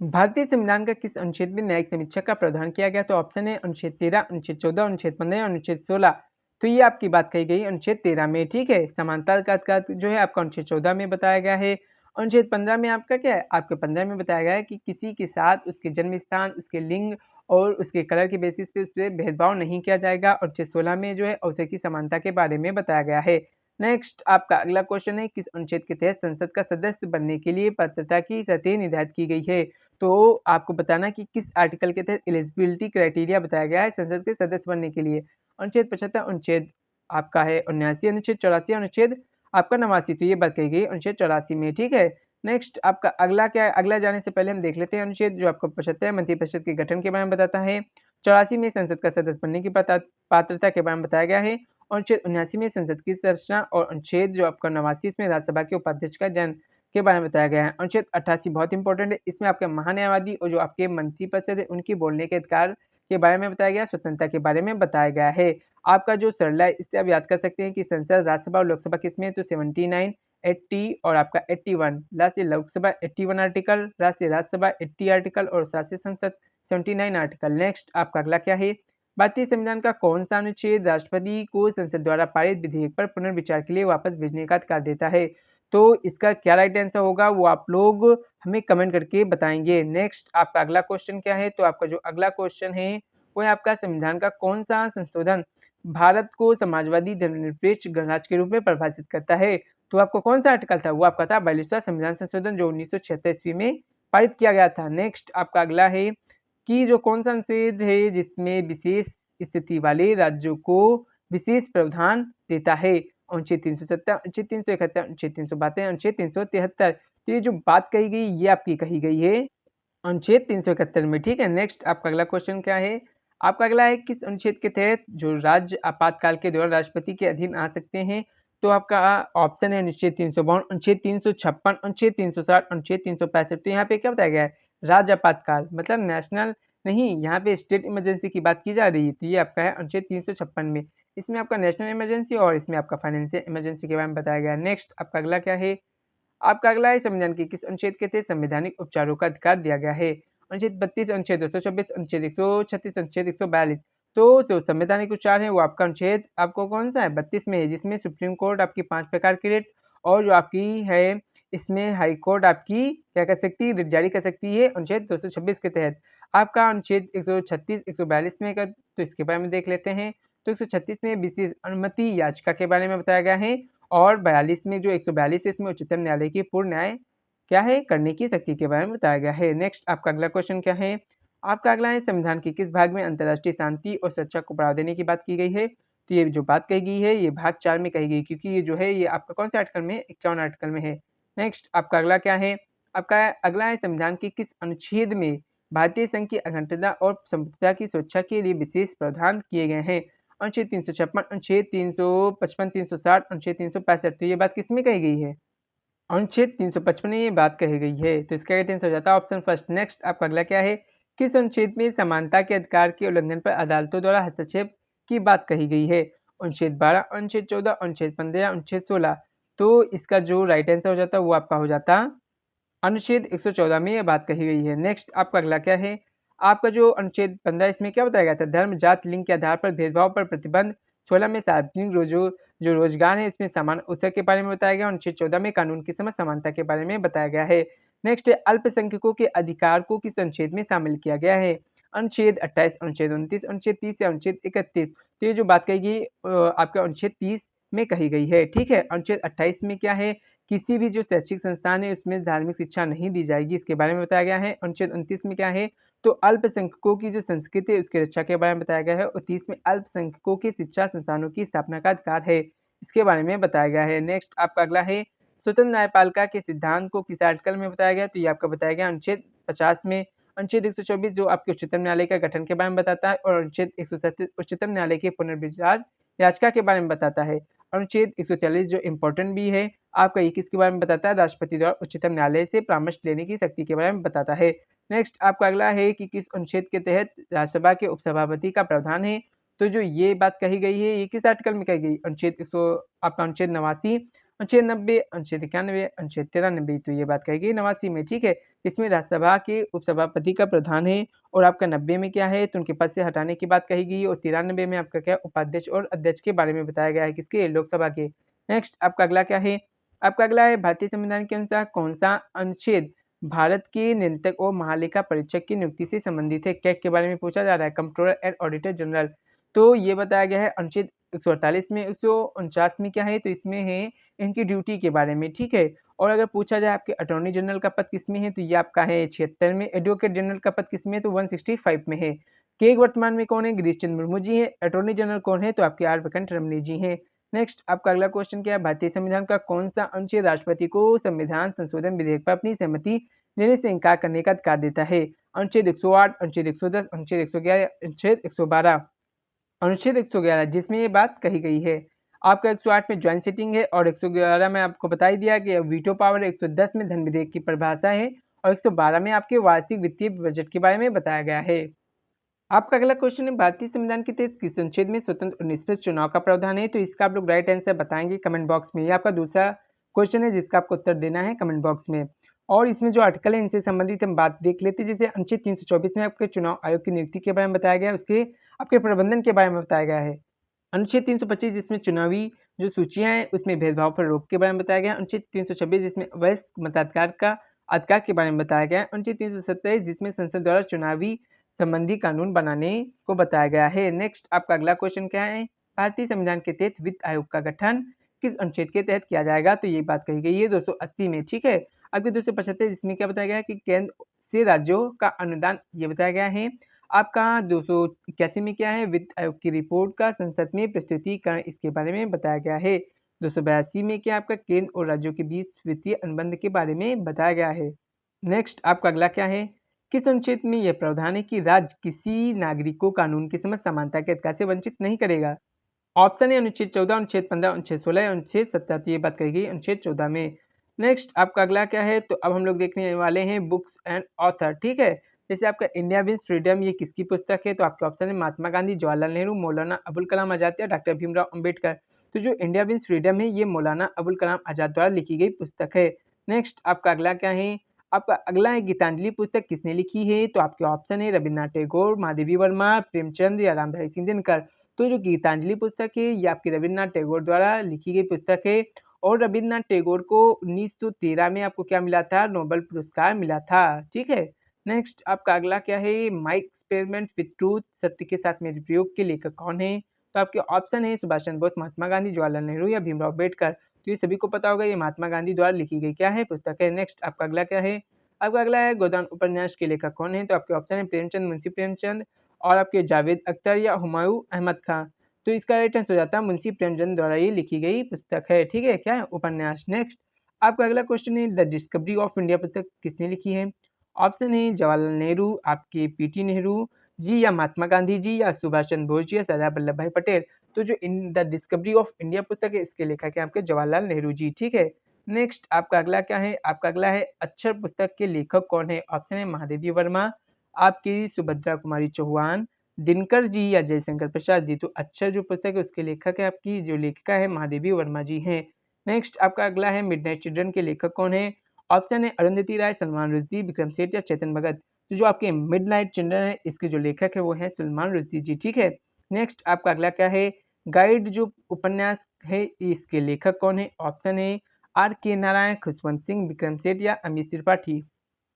भारतीय संविधान का किस अनुच्छेद में न्यायिक समीक्षा का प्रावधान किया गया? तो ऑप्शन है अनुच्छेद 13, अनुच्छेद 14, अनुच्छेद 15 या अनुच्छेद 16। तो ये आपकी बात कही गई अनुच्छेद 13 में, ठीक है। समानता का अधिकार जो है आपका अनुच्छेद 14 में बताया गया है। अनुच्छेद 15 में आपका क्या है, आपके 15 में बताया गया है कि किसी के साथ उसके जन्म स्थान, उसके लिंग और उसके कलर के बेसिस पे उस पर भेदभाव नहीं किया जाएगा। और अनुच्छेद 16 में जो है अवसर की समानता के बारे में बताया गया है। नेक्स्ट आपका अगला क्वेश्चन है, किस अनुच्छेद के तहत संसद का सदस्य बनने के लिए पात्रता की शर्तें निर्धारित की गई है? तो आपको बताना कि किस आर्टिकल के तहत एलिजिबिलिटी क्राइटेरिया बताया गया है संसद के सदस्य बनने के लिए। अनुच्छेद 75, अनुच्छेद आपका है 79, अनुच्छेद 84, अनुच्छेद आपका 89। तो ये बात कही गई अनुच्छेद 84 में, ठीक है। नेक्स्ट आपका अगला क्या है, अगला जाने से पहले हम देख लेते हैं अनुच्छेद जो आपको 75 मंत्रिपरिषद के गठन के बारे में बताता है। 84 में संसद का सदस्य बनने की पात्रता के बारे में बताया गया है। अनुच्छेद 79 में संसद की संरचना और अनुच्छेद जो आपका 89 इसमें राज्यसभा के उपाध्यक्ष का चयन के बारे में बताया गया है। अनुच्छेद 88 बहुत इंपॉर्टेंट है, इसमें आपके महान्यायवादी और जो आपके मंत्रिपरिषद है उनकी बोलने के अधिकार के बारे में बताया गया, स्वतंत्रता के बारे में बताया गया है। आपका जो सरल है इससे आप याद कर सकते हैं कि संसद, राज्यसभा और लोकसभा किसमें, तो 79, 80 और आपका 81। राष्ट्रीय लोकसभा 81 आर्टिकल, राष्ट्रीय राज्यसभा 80 आर्टिकल और राष्ट्रीय संसद 79 आर्टिकल। नेक्स्ट आपका अगला क्या है, भारतीय संविधान का कौन सा अनुच्छेद राष्ट्रपति को संसद द्वारा पारित विधेयक पर पुनर्विचार के लिए वापस भेजने का अधिकार देता है? तो इसका क्या राइट आंसर होगा वो आप लोग हमें कमेंट करके बताएंगे। नेक्स्ट आपका अगला क्वेश्चन क्या है, तो आपका जो अगला क्वेश्चन है वो है आपका संविधान का कौन सा संशोधन भारत को समाजवादी धर्मनिरपेक्ष गणराज्य के रूप में परिभाषित करता है? तो आपको कौन सा आर्टिकल था, वो आपका था 42वां संविधान संशोधन जो 1976 ईस्वी में पारित किया गया था। नेक्स्ट आपका अगला है कि जो कौन सा अनुच्छेद है जिसमें विशेष स्थिति वाले राज्यों को विशेष प्रावधान देता है? अनुच्छेद 370, अनुच्छेद 371, अनुच्छेद 372, अनुच्छेद 373। तो ये जो बात कही गई ये आपकी कही गई है अनुच्छेद 371 में, ठीक है। नेक्स्ट आपका अगला क्वेश्चन क्या है, आपका अगला है किस अनुच्छेद के तहत जो राज्य आपातकाल के दौरान राष्ट्रपति के अधीन आ सकते हैं? तो आपका ऑप्शन है अनुच्छेद 352, अनुच्छेद 356, अनुच्छेद 360, अनुच्छेद 365। तो यहाँ पे क्या बताया गया है, राज्य आपातकाल मतलब नेशनल नहीं, यहाँ पे स्टेट इमरजेंसी की बात की जा रही है। तो ये आपका है अनुच्छेद 356 में, इसमें आपका नेशनल इमरजेंसी और इसमें आपका फाइनेंशियल इमरजेंसी के बारे में बताया गया है। नेक्स्ट आपका अगला क्या है, आपका अगला है संविधान के किस अनुच्छेद के तहत संवैधानिक उपचारों का अधिकार दिया गया है? अनुच्छेद 32, अनुच्छेद 226, अनुच्छेद 136, अनुच्छेद 142। तो जो संवैधानिक उपचार है वो आपका अनुच्छेद आपको कौन सा है 32 में है, जिसमें सुप्रीम कोर्ट आपकी 5 प्रकार की रिट और जो आपकी है इसमें हाई कोर्ट आपकी क्या कर सकती है, रिट जारी कर सकती है अनुच्छेद 226 के तहत। आपका अनुच्छेद 136, 142 में का तो इसके बारे में देख लेते हैं। तो 136 में विशेष अनुमति याचिका के बारे में बताया गया है और 42 में जो 142 है इसमें उच्चतम न्यायालय की पूर्ण न्याय क्या है करने की शक्ति के बारे में बताया गया है। नेक्स्ट आपका अगला क्वेश्चन क्या है, आपका अगला है संविधान के किस भाग में अंतर्राष्ट्रीय शांति और सुरक्षा को बढ़ावा देने की बात की गई है? तो ये जो बात कही गई है ये भाग 4 में कही गई, क्योंकि ये जो है ये आपका कौन से आर्टिकल में 51 आर्टिकल में है। नेक्स्ट आपका अगला क्या है, आपका अगला है संविधान के किस अनुच्छेद में भारतीय संघ की अखंडता और संप्रभुता की सुरक्षा के लिए विशेष प्रावधान किए गए हैं? अनुच्छेद 356, अनुच्छेद 355, 360, अनुच्छेद 365। तो ये बात किसमें कही गई है, अनुच्छेद 355 में ये बात कही गई है। तो इसका राइट आंसर हो जाता है ऑप्शन फर्स्ट। नेक्स्ट आपका अगला क्या है, किस अनुच्छेद में समानता के अधिकार के उल्लंघन पर अदालतों द्वारा हस्तक्षेप की बात कही गई है? अनुच्छेद 12, अनुच्छेद 14, अनुच्छेद 15, अनुच्छेद 16। तो इसका जो राइट आंसर हो जाता है वो आपका हो जाता अनुच्छेद 114 में यह बात कही गई है। नेक्स्ट आपका अगला क्या है, आपका जो अनुच्छेद 15 इसमें क्या बताया गया था, धर्म जात लिंग के आधार पर भेदभाव पर प्रतिबंध। 16 में सार्वजनिक जो रोजगार है इसमें समान अवसर के बारे में बताया गया। अनुच्छेद 14 में कानून की समझ समानता के बारे में बताया गया है। नेक्स्ट अल्पसंख्यकों के अधिकार को किस अनुच्छेद में शामिल किया गया है? अनुच्छेद 28, अनुच्छेद 29, अनुच्छेद 30 या अनुच्छेद 31। तो ये जो बात कही गई आपका अनुच्छेद 30 में कही गई है। ठीक है, अनुच्छेद 28 में क्या है, किसी भी जो शैक्षिक संस्थान है उसमें धार्मिक शिक्षा नहीं दी जाएगी, इसके बारे में बताया गया है। अनुच्छेद 29 में क्या है, तो अल्पसंख्यकों की जो संस्कृति है उसकी रक्षा के बारे में बताया गया है। और 30 में अल्पसंख्यकों के शिक्षा संस्थानों की स्थापना का अधिकार है, इसके बारे में बताया गया है। नेक्स्ट आपका अगला है, स्वतंत्र न्यायपालिका के सिद्धांत को किस आर्टिकल में बताया गया, तो ये आपका बताया गया अनुच्छेद 50 में। अनुच्छेद 124 जो आपके उच्चतम न्यायालय का गठन के बारे में बताता है, और अनुच्छेद 137 उच्चतम न्यायालय के पुनर्विचार याचिका के बारे में बताता है। अनुच्छेद 143 जो इम्पोर्टेंट भी है आपका, ये किसके बारे में बताता है, राष्ट्रपति द्वारा उच्चतम न्यायालय से परामर्श लेने की शक्ति के बारे में बताता है। नेक्स्ट आपका अगला है कि किस अनुच्छेद के तहत राज्यसभा के उपसभापति का प्रावधान है, तो जो ये बात कही गई है ये किस आर्टिकल में कही गई, अनुच्छेद 100 आपका अनुच्छेद 89, अनुच्छेद 90, अनुच्छेद 91, अनुच्छेद 93, तो ये बात कही गई 89 में। ठीक है, इसमें राज्यसभा के उपसभापति का प्रधान है। और आपका 90 में क्या है, तो उनके पद से हटाने की बात कही गई। और 93 में आपका क्या, उपाध्यक्ष और अध्यक्ष के बारे में बताया गया है, किसके, लोकसभा के। नेक्स्ट आपका अगला क्या है, आपका अगला है भारतीय संविधान के अनुसार कौन सा अनुच्छेद भारत के नियंत्रक और महालेखा परीक्षक की नियुक्ति से संबंधित है, कैग के बारे में पूछा जा रहा है, कंट्रोलर एंड ऑडिटर जनरल। तो ये बताया गया है अनुच्छेद 148 में। 149 में क्या है, तो इसमें है इनकी ड्यूटी के बारे में। ठीक है, और अगर पूछा जाए आपके अटॉर्नी जनरल का पद किसमें है, तो ये आपका है 76 में। एडवोकेट जनरल का पद किसमें है, तो 165 में है। केग वर्तमान में कौन है, गिरीश चंद्र मुर्मू जी है। अटॉर्नी जनरल कौन है, तो आपके आर वेंकट रमनी जी हैं। नेक्स्ट आपका अगला क्वेश्चन क्या है, भारतीय संविधान का कौन सा अनुच्छेद राष्ट्रपति को संविधान संशोधन विधेयक पर अपनी सहमति देने से इनकार करने का अधिकार देता है, अनुच्छेद 108, अनुच्छेद 110, अनुच्छेद 111, अनुच्छेद 112। अनुच्छेद 111 जिसमें ये बात कही गई है। आपका 108 में ज्वाइंट सिटिंग है, और 111 में आपको बता ही दिया कि वीटो पावर है। 110 में धन विधेयक की परिभाषा है, और 112 में आपके वार्षिक वित्तीय बजट के बारे में बताया गया है। आपका अगला क्वेश्चन है, भारतीय संविधान के तहत किस अनुच्छेद में स्वतंत्र और निष्पक्ष चुनाव का प्रावधान है, तो इसका आप लोग राइट आंसर बताएंगे कमेंट बॉक्स में। ये आपका दूसरा क्वेश्चन है जिसका आपको उत्तर देना है कमेंट बॉक्स में। और इसमें जो आर्टिकल है इनसे संबंधित हम बात देख लेते हैं। जैसे अनुच्छेद 324 में आपके चुनाव आयोग की नियुक्ति के बारे में बताया गया है, उसके आपके प्रबंधन के बारे में बताया गया है। अनुच्छेद 325 जिसमें चुनावी जो सूचियां हैं उसमें भेदभाव पर रोक के बारे में बताया गया। अनुच्छेद 326 जिसमें वयस्क मताधिकार का अधिकार के बारे में बताया गया। अनुच्छेद 327 जिसमें संसद द्वारा चुनावी संबंधी कानून बनाने को बताया गया है। नेक्स्ट आपका अगला क्वेश्चन क्या है, भारतीय संविधान के तहत वित्त आयोग का गठन किस अनुच्छेद के तहत किया जाएगा, तो ये बात कही गई है 280 में। ठीक है, अगले 275 जिसमें क्या बताया गया है कि केंद्र से राज्यों का अनुदान, ये बताया गया है। आपका 281 में क्या है, वित्त आयोग की रिपोर्ट का संसद में प्रस्तुतिकरण, इसके बारे में बताया गया है। 282 में क्या आपका केंद्र और राज्यों के बीच वित्तीय अनुबंध के बारे में बताया गया है। नेक्स्ट आपका अगला क्या है, किस अनुच्छेद में यह प्रावधान है कि राज्य किसी नागरिक को कानून के समक्ष समानता के अधिकार से वंचित नहीं करेगा। ऑप्शन है अनुच्छेद 14, अनुच्छेद 15, अनुच्छेद 16, अनुच्छेद 17, तो ये बात कही गई अनुच्छेद 14 में। नेक्स्ट आपका अगला क्या है, तो अब हम लोग देखने वाले हैं बुक्स एंड ऑथर। ठीक है, जैसे आपका इंडिया विंस फ्रीडम, ये किसकी पुस्तक है, तो आपके ऑप्शन है महात्मा गांधी, जवाहरलाल नेहरू, मौलाना अबुल कलाम आजाद या डॉक्टर भीमराव अम्बेडकर। तो जो इंडिया विंस फ्रीडम है ये मौलाना अबुल कलाम आजाद द्वारा लिखी गई पुस्तक है। नेक्स्ट आपका अगला क्या है, आपका अगला है गीतांजलि पुस्तक किसने लिखी है, तो आपके ऑप्शन है रविन्द्रनाथ टैगोर, महादेवी वर्मा, प्रेमचंद या रामधारी सिंह दिनकर। तो जो गीतांजलि पुस्तक है ये आपकी रविन्द्रनाथ टैगोर द्वारा लिखी गई पुस्तक है। और रविन्द्रनाथ टैगोर को 1913 में आपको क्या मिला था, नोबेल पुरस्कार मिला था। ठीक है, नेक्स्ट आपका अगला क्या है, माइक एक्सपेरिमेंट विथ ट्रूथ, सत्य के साथ मेरे प्रयोग के लेखक कौन है, तो आपके ऑप्शन है सुभाष चंद्र बोस, महात्मा गांधी, जवाहरलाल नेहरू या भीमराव अम्बेडकर। तो ये सभी को पता होगा, ये महात्मा गांधी द्वारा लिखी गई क्या है, पुस्तक है। नेक्स्ट आपका अगला क्या है, आपका अगला है गोदान उपन्यास के लेखक कौन है, तो आपके ऑप्शन है प्रेमचंद, मुंशी प्रेमचंद, और आपके जावेद अख्तर या हुमायूं अहमद खां। तो इसका राइट आंसर हो जाता है मुंशी प्रेमचंद द्वारा ये लिखी गई पुस्तक है। ठीक है, क्या है, उपन्यास। नेक्स्ट आपका अगला क्वेश्चन है द डिस्कवरी ऑफ इंडिया पुस्तक किसने लिखी है, ऑप्शन है जवाहरलाल नेहरू, आपके पीटी नेहरू जी या महात्मा गांधी जी या सुभाष चंद्र बोस जी या सरदार वल्लभ भाई पटेल। तो जो in the discovery of India पुस्तक है इसके लेखक है आपके जवाहरलाल नेहरू जी। ठीक है, नेक्स्ट आपका अगला क्या है, आपका अगला है अक्षर पुस्तक के लेखक कौन है, ऑप्शन है महादेवी वर्मा, आपकी सुभद्रा कुमारी चौहान, दिनकर जी या जयशंकर प्रसाद जी। तो अक्षर जो पुस्तक है उसके लेखक है आपकी जो लेखिका है महादेवी वर्मा जी हैं। नेक्स्ट आपका अगला है मिडनाइट चिल्ड्रन के लेखक कौन है, ऑप्शन है अरुंधति राय, सलमान रुश्दी, विक्रम सेठ या चेतन भगत। तो जो आपके मिडनाइट चिल्ड्रन है इसके जो लेखक है वो है सलमान रुश्दी जी। ठीक है, नेक्स्ट आपका अगला क्या है, गाइड जो उपन्यास है इसके लेखक कौन है, ऑप्शन है आर के नारायण, खुशवंत सिंह, विक्रम सेठ या अमीश त्रिपाठी।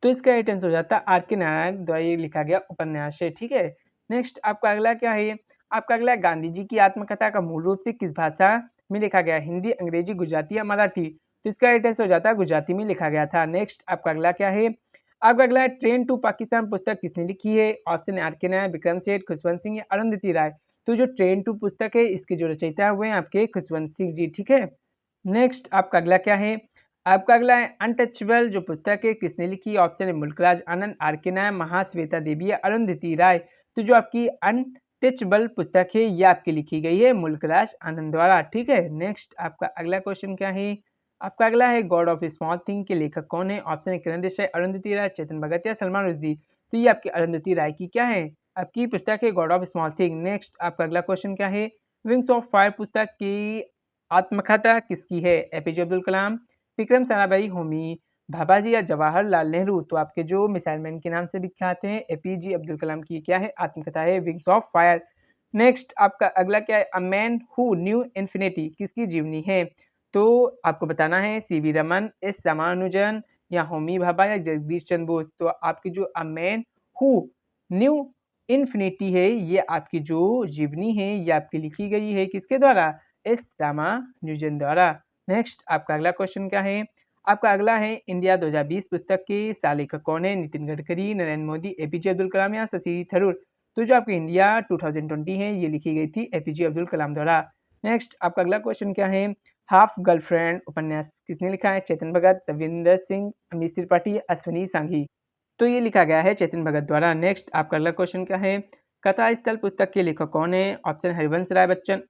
तो इसका राइट आंसर हो जाता है आर के नारायण द्वारा ये लिखा गया उपन्यास है। ठीक है, नेक्स्ट आपका अगला क्या है, आपका अगला गांधी जी की आत्मकथा का मूल रूप से किस भाषा में लिखा गया? हिंदी, अंग्रेजी, गुजराती या मराठी? तो इसका राइट आंसर हो जाता है गुजराती में लिखा गया था। नेक्स्ट आपका अगला क्या है? आपका अगला है ट्रेन टू पाकिस्तान पुस्तक किसने लिखी है? ऑप्शन आर के नायक, विक्रम सेठ, खुशवंत सिंह या अरुंधति राय? तो जो ट्रेन टू पुस्तक है इसके जो रचयिता हुए हैं आपके खुशवंत सिंह जी, ठीक है। नेक्स्ट आपका अगला क्या है? आपका अगला है अनटचेबल जो पुस्तक है किसने लिखी? ऑप्शन है मुल्कराज आनंद, आर के नायक, महाश्वेता देवी या अरुंधति राय? तो जो आपकी अनटचेबल पुस्तक है ये आपकी लिखी गई है मुल्कराज आनंद द्वारा, ठीक है। नेक्स्ट आपका अगला क्वेश्चन क्या है? आपका अगला है गॉड ऑफ स्मॉल थिंग के लेखक कौन है? ऑप्शन है किरण देसाई, अरुंधति राय, चेतन भगत या सलमान रुश्दी? तो ये आपकी अरुंधति राय की क्या है? आपकी पुस्तक है God of small thing. Next आपका अगला क्वेश्चन क्या है? विंग्स ऑफ फायर पुस्तक की आत्मकथा किसकी है? एपीजे अब्दुल कलाम, विक्रम साराभाई, होमी भाभाजी या जवाहरलाल नेहरू? तो आपके जो मिसाइल मैन के नाम से विख्यात हैं एपीजे अब्दुल कलाम की क्या है? आत्मकथा है विंग्स ऑफ फायर। नेक्स्ट आपका अगला क्या है? A man who knew infinity किसकी जीवनी है? तो आपको बताना है सीवी रमन, एस रामानुजन या होमी भाभा या जगदीश चंद्र बोस? तो आपकी जो a man who knew infinity है ये आपकी जो जीवनी है ये आपकी लिखी गई है किसके द्वारा? एस रामानुजन द्वारा। नेक्स्ट आपका अगला क्वेश्चन क्या है? आपका अगला है इंडिया 2020 पुस्तक के सालेखक कौन है? नितिन गडकरी, नरेंद्र मोदी, एपीजे अब्दुल कलाम या शशि थरूर? तो जो आपकी इंडिया 2020 है ये लिखी गई थी एपीजे अब्दुल कलाम द्वारा। नेक्स्ट आपका अगला क्वेश्चन क्या है? हाफ गर्लफ्रेंड उपन्यास किसने लिखा है? चेतन भगत, रविंदर सिंह, अमित त्रिपाठी, अश्विनी सांघी? तो ये लिखा गया है चेतन भगत द्वारा। नेक्स्ट आपका अगला क्वेश्चन क्या है? कथा स्थल पुस्तक के लेखक कौन है? ऑप्शन हरिवंश राय बच्चन,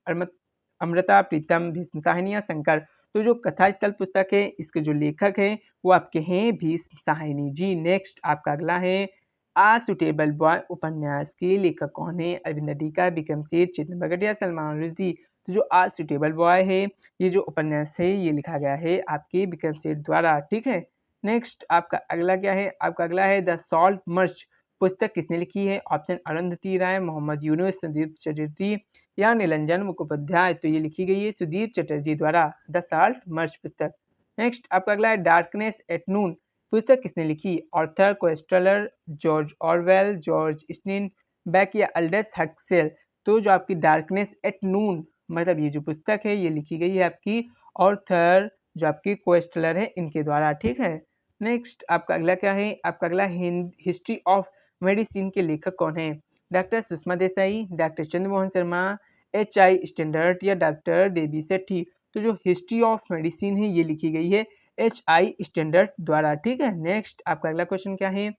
अमृता प्रीतम, भीष्म साहनी या शंकर? तो जो कथा स्थल पुस्तक है इसके जो लेखक हैं वो आपके हैं भीष्म साहनी जी। नेक्स्ट आपका अगला है आ सुटेबल बॉय उपन्यास के लेखक कौन है? अरविंद अडिगा, विक्रम सेठ, चेतन भगत या सलमान रुश्दी? तो जो आ सुटेबल बॉय है ये जो उपन्यास है ये लिखा गया है आपके विक्रम सेठ द्वारा, ठीक है। नेक्स्ट आपका अगला क्या है? आपका अगला है द सॉल्ट मर्च पुस्तक किसने लिखी है? ऑप्शन अरुंधति राय, मोहम्मद यूनुस, सुदीप चटर्जी या निरंजन मुखोपाध्याय? तो ये लिखी गई है सुदीप चटर्जी द्वारा द सॉल्ट मर्च पुस्तक। नेक्स्ट आपका अगला है डार्कनेस एट नून पुस्तक किसने लिखी? Arthur Koestler, George Orwell, George Steinbeck या अल्डस हक्सेल? तो जो आपकी डार्कनेस एट नून मतलब ये जो पुस्तक है ये लिखी गई है आपकी ऑर्थर जो आपकी कोएस्टेलर है इनके द्वारा, ठीक है। नेक्स्ट आपका अगला क्या है? आपका अगला हिस्ट्री ऑफ मेडिसिन के लेखक कौन है? Doctor Sushma Desai, doctor Chandramohan Sharma, H I standard या डॉक्टर देवी सेठी? तो जो हिस्ट्री ऑफ मेडिसिन है ये लिखी गई है एच आई स्टैंडर्ड द्वारा, ठीक है। नेक्स्ट आपका अगला क्वेश्चन क्या है?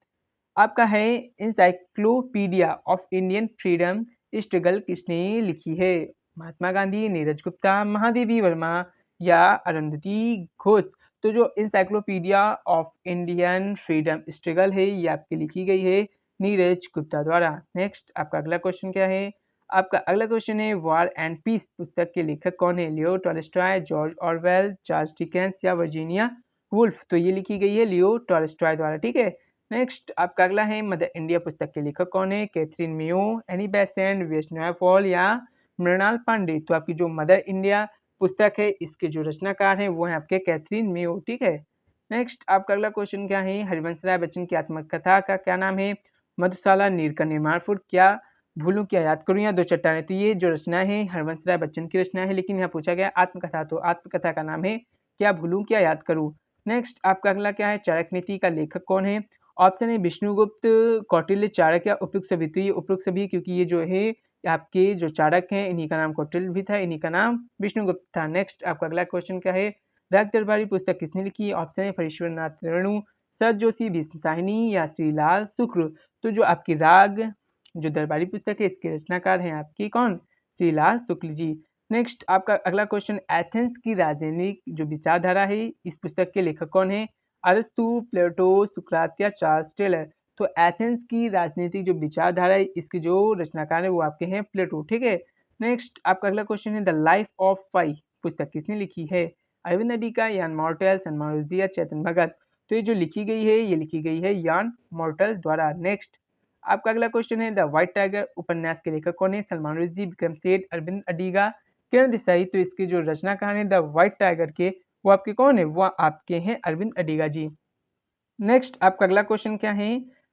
आपका है encyclopedia of Indian freedom struggle किसने लिखी है? महात्मा गांधी, नीरज गुप्ता, महादेवी वर्मा या अरुंधति घोष? तो जो encyclopedia of Indian freedom struggle है ये आपकी लिखी गई है नीरज गुप्ता द्वारा। नेक्स्ट आपका अगला क्वेश्चन क्या है? आपका अगला क्वेश्चन है वॉर एंड पीस पुस्तक के लेखक कौन है? लियो Tolstoy, George Orwell, Charles Dickens या वर्जीनिया वुल्फ? तो ये लिखी गई है लियो टॉलस्टॉय द्वारा, ठीक है। नेक्स्ट आपका अगला है मदर इंडिया पुस्तक के लेखक कौन है? कैथरीन मेयो, एनी बेसेंट, वैष्णव पॉल या मृणाल पांडे? तो आपकी जो मदर इंडिया पुस्तक है इसके जो रचनाकार हैं वो हैं आपके कैथरीन मेयो, ठीक है। नेक्स्ट आपका अगला क्वेश्चन क्या है? हरिवंश राय बच्चन की आत्मकथा का क्या नाम है? मधुशाला, नीर का निर्माण फूट, क्या भूलूं क्या याद करूं या दो चट्टानें? तो ये जो रचना है हरिवंश राय बच्चन की रचना है लेकिन यहाँ पूछा गया आत्मकथा, तो आत्मकथा का नाम है क्या भूलूं क्या याद करूं। नेक्स्ट आपका अगला क्या है? चाणक्य नीति का लेखक कौन है? ऑप्शन है विष्णुगुप्त, कौटिल्य, चाणक्य या उपयुक्त सभी? तो ये उपयुक्त सभी क्योंकि ये जो है आपके जो चाणक्य हैं इन्हीं का नाम कौटिल्य भी था, इन्हीं का नाम विष्णुगुप्त था। नेक्स्ट आपका अगला क्वेश्चन क्या है? राग दरबारी पुस्तक किसने लिखी? ऑप्शन है फरीश्वर नाथ रेणु, सर जोशी, भीष्म साहिनी या श्रीलाल शुक्र? तो जो आपकी राग जो दरबारी पुस्तक है इसके रचनाकार हैं आपकी कौन? श्रीलाल शुक्ल जी। नेक्स्ट आपका अगला क्वेश्चन एथेंस की राजनीतिक जो विचारधारा है इस पुस्तक के लेखक कौन है? अरस्तु, प्लेटो, सुकरात या चार्ल्स टेलर? तो एथेंस की राजनीतिक जो विचारधारा है इसके जो रचनाकार है वो आपके हैं प्लेटो, ठीक है। नेक्स्ट आपका अगला क्वेश्चन है द लाइफ ऑफ पाई पुस्तक किसने लिखी है? अरविंद अडिगा, यान मॉर्टल, सलमान रुश्दी या चेतन भगत? तो ये जो लिखी गई है ये लिखी गई है यान मॉर्टल द्वारा। नेक्स्ट आपका अगला क्वेश्चन है द व्हाइट टाइगर उपन्यास के लेखक कौन है? सलमान रुश्दी, विक्रम सेठ, अरविंद अडिगा, किरण देसाई? तो इसके जो रचनाकार हैं द व्हाइट टाइगर के वो आपके कौन है? वो आपके हैं अरविंद अडिगा जी। नेक्स्ट आपका अगला क्वेश्चन क्या है?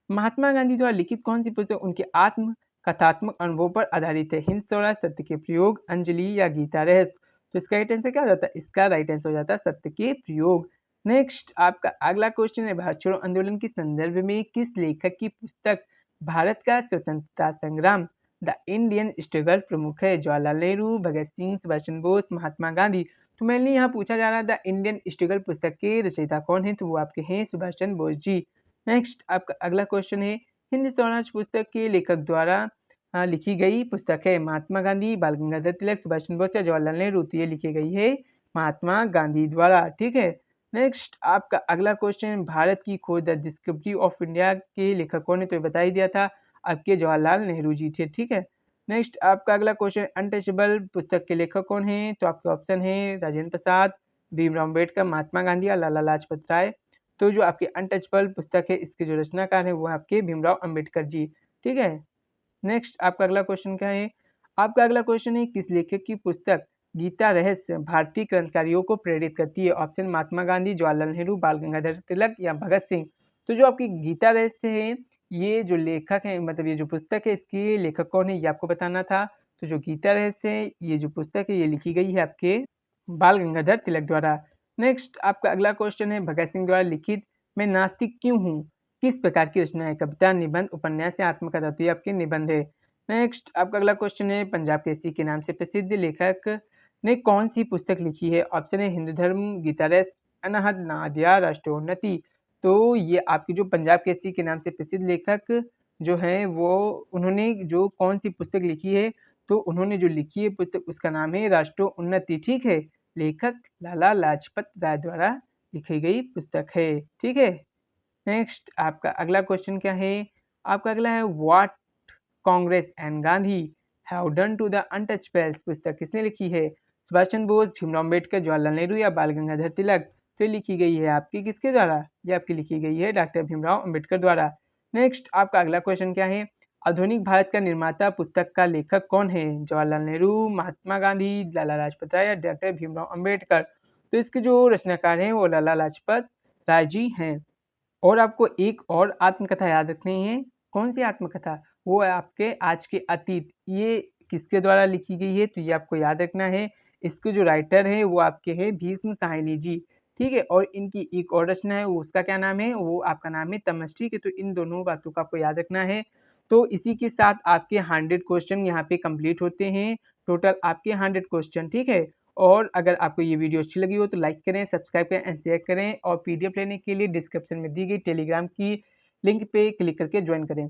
महात्मा गांधी द्वारा लिखित कौन सी पुस्तक उनके आत्म कथात्मक अनुभव पर आधारित है? हिंद स्वराज, सत्य के प्रयोग, अंजलि या गीता रहस्य? तो इसका राइट आंसर क्या हो जाता है? इसका राइट आंसर हो जाता है सत्य के प्रयोग। नेक्स्ट आपका अगला क्वेश्चन है, भारत छोड़ो आंदोलन के संदर्भ में किस लेखक की पुस्तक भारत का स्वतंत्रता संग्राम द इंडियन स्ट्रगल प्रमुख है? जवाहरलाल नेहरू, भगत सिंह, सुभाष चंद्र बोस, महात्मा गांधी। तो मेनली यहाँ पूछा जा रहा है द इंडियन स्ट्रगल पुस्तक के रचयिता कौन है? तो वो आपके हैं सुभाष चंद्र बोस जी। नेक्स्ट आपका अगला क्वेश्चन है, हिंद स्वराज पुस्तक के लेखक द्वारा लिखी गई पुस्तक है? महात्मा गांधी, बाल गंगाधर तिलक, सुभाष चंद्र बोस या जवाहरलाल नेहरू। तो ये लिखी गई है महात्मा गांधी द्वारा। ठीक है। नेक्स्ट आपका अगला क्वेश्चन, भारत की खोज द डिस्कवरी ऑफ इंडिया के लेखक कौन है? तो ये बता ही दिया था, आपके जवाहरलाल नेहरू जी थे। ठीक है। नेक्स्ट आपका अगला क्वेश्चन, अनटचेबल पुस्तक के लेखक कौन है? तो आपके ऑप्शन है राजेंद्र प्रसाद, भीमराव अम्बेडकर, महात्मा गांधी या लाला लाजपत राय। तो जो आपकी अनटचेबल पुस्तक है इसके जो रचनाकार है वो आपके भीमराव अम्बेडकर जी। ठीक है। नेक्स्ट आपका अगला क्वेश्चन क्या है? आपका अगला क्वेश्चन है, किस लेखक की पुस्तक गीता रहस्य भारतीय क्रांतिकारियों को प्रेरित करती है? ऑप्शन महात्मा गांधी, जवाहरलाल नेहरू, बाल गंगाधर तिलक या भगत सिंह। तो जो आपकी गीता रहस्य है, ये जो लेखक है, मतलब ये जो पुस्तक है इसके लेखक कौन है ये आपको बताना था। तो जो गीता रहस्य है, ये जो पुस्तक है ये लिखी गई है आपके बाल गंगाधर तिलक द्वारा। नेक्स्ट आपका अगला क्वेश्चन है, भगत सिंह द्वारा लिखित मैं नास्तिक क्यों हूँ किस प्रकार की रचना है? कविता, निबंध, उपन्यास या आत्मकथा। तो ये आपके निबंध है। नेक्स्ट आपका अगला क्वेश्चन है, पंजाब केसरी के नाम से प्रसिद्ध लेखक ने कौन सी पुस्तक लिखी है? ऑप्शन है हिंदू धर्म, गीता रहस्य, अनहद नादिया, राष्ट्रोन्नति। तो ये आपकी जो पंजाब केसरी के नाम से प्रसिद्ध लेखक जो हैं वो उन्होंने जो कौन सी पुस्तक लिखी है? तो उन्होंने जो लिखी है पुस्तक उसका नाम है राष्ट्रोन्नति। ठीक है। लेखक लाला लाजपत राय द्वारा लिखी गई पुस्तक है। ठीक है। नेक्स्ट आपका अगला क्वेश्चन क्या है? आपका अगला है, what Congress and Gandhi have done to the untouchables पुस्तक किसने लिखी है? सुभाष चंद्र बोस, भीमराव अम्बेडकर, जवाहरलाल नेहरू या बाल गंगाधर तिलक। तो ये लिखी गई है आपकी किसके द्वारा? ये आपकी लिखी गई है डॉक्टर भीमराव अम्बेडकर द्वारा। नेक्स्ट आपका अगला क्वेश्चन क्या है? आधुनिक भारत का निर्माता पुस्तक का लेखक कौन है? जवाहरलाल नेहरू, महात्मा गांधी, लाला लाजपत राय या डॉक्टर भीमराव अम्बेडकर। तो इसके जो रचनाकार हैं वो लाला लाजपत राय जी हैं। और आपको एक और आत्मकथा याद रखनी है। कौन सी आत्मकथा? वो है आपके आज के अतीत। ये किसके द्वारा लिखी गई है? तो ये आपको याद रखना है। इसके जो राइटर हैं वो आपके हैं भीष्म साहनी जी। ठीक है। और इनकी एक और रचना है, वो उसका क्या नाम है? वो आपका नाम है तमश्री के। तो इन दोनों बातों का आपको याद रखना है। तो इसी के साथ आपके 100 क्वेश्चन यहाँ पे कंप्लीट होते हैं। टोटल आपके 100 क्वेश्चन। ठीक है। और अगर आपको ये वीडियो अच्छी लगी हो तो लाइक करें, सब्सक्राइब करें एंड शेयर करें। और पीडीएफ लेने के लिए डिस्क्रिप्शन में दी गई टेलीग्राम की लिंक पे क्लिक करके ज्वाइन करें।